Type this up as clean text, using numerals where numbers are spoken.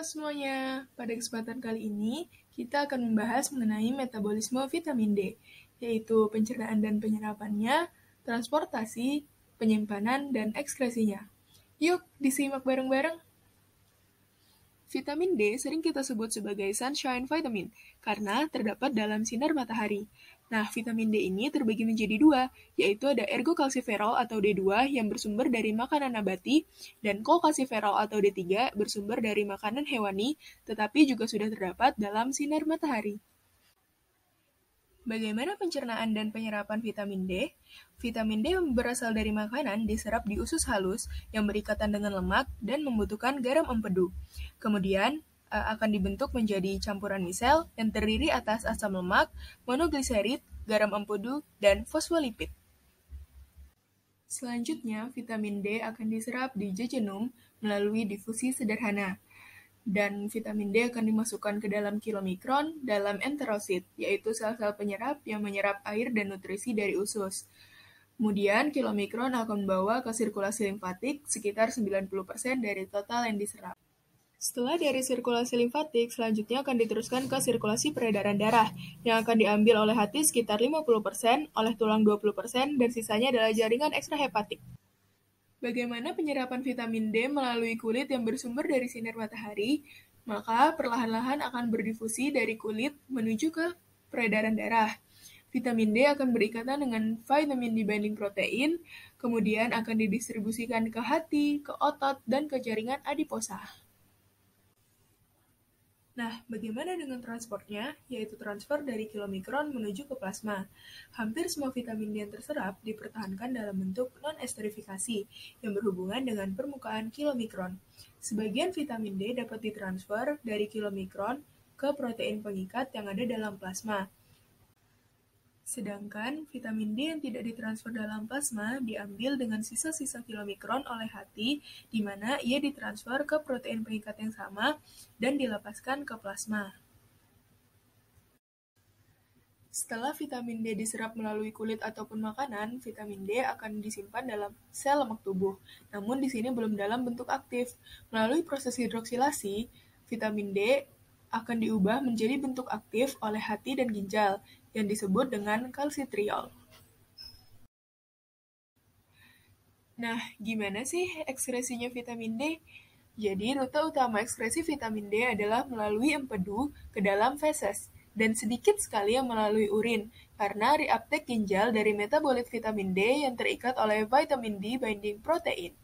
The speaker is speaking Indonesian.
semuanya, pada kesempatan kali ini kita akan membahas mengenai metabolisme vitamin D, yaitu pencernaan dan penyerapannya, transportasi, penyimpanan, dan ekskresinya. Yuk, disimak bareng-bareng! Vitamin D sering kita sebut sebagai sunshine vitamin karena terdapat dalam sinar matahari. Nah, vitamin D ini terbagi menjadi dua, yaitu ada ergokalsiferol atau D2 yang bersumber dari makanan nabati dan kokalsiferol atau D3 bersumber dari makanan hewani, tetapi juga sudah terdapat dalam sinar matahari. Bagaimana pencernaan dan penyerapan vitamin D? Vitamin D berasal dari makanan diserap di usus halus yang berikatan dengan lemak dan membutuhkan garam empedu. Kemudian, akan dibentuk menjadi campuran misel yang terdiri atas asam lemak, monogliserid, garam empedu, dan fosfolipid. Selanjutnya, vitamin D akan diserap di jejenum melalui difusi sederhana. Dan vitamin D akan dimasukkan ke dalam kilomikron dalam enterosit, yaitu sel-sel penyerap yang menyerap air dan nutrisi dari usus. Kemudian, kilomikron akan membawa ke sirkulasi limfatik sekitar 90% dari total yang diserap. Setelah dari sirkulasi limfatik, selanjutnya akan diteruskan ke sirkulasi peredaran darah, yang akan diambil oleh hati sekitar 50%, oleh tulang 20%, dan sisanya adalah jaringan ekstrahepatik. Bagaimana penyerapan vitamin D melalui kulit yang bersumber dari sinar matahari? Maka perlahan-lahan akan berdifusi dari kulit menuju ke peredaran darah. Vitamin D akan berikatan dengan vitamin dibanding protein, kemudian akan didistribusikan ke hati, ke otot, dan ke jaringan adiposa. Nah, bagaimana dengan transportnya, yaitu transfer dari kilomikron menuju ke plasma? Hampir semua vitamin D yang terserap dipertahankan dalam bentuk non-esterifikasi yang berhubungan dengan permukaan kilomikron. Sebagian vitamin D dapat ditransfer dari kilomikron ke protein pengikat yang ada dalam plasma. Sedangkan vitamin D yang tidak ditransfer dalam plasma diambil dengan sisa-sisa kilomikron oleh hati, di mana ia ditransfer ke protein pengikat yang sama dan dilepaskan ke plasma. Setelah vitamin D diserap melalui kulit ataupun makanan, vitamin D akan disimpan dalam sel lemak tubuh. Namun di sini belum dalam bentuk aktif. Melalui proses hidroksilasi, vitamin D akan diubah menjadi bentuk aktif oleh hati dan ginjal, yang disebut dengan kalsitriol. Nah, gimana sih ekskresinya vitamin D? Jadi, rute utama ekskresi vitamin D adalah melalui empedu ke dalam feses, dan sedikit sekali yang melalui urin, karena reuptake ginjal dari metabolit vitamin D yang terikat oleh vitamin D binding protein.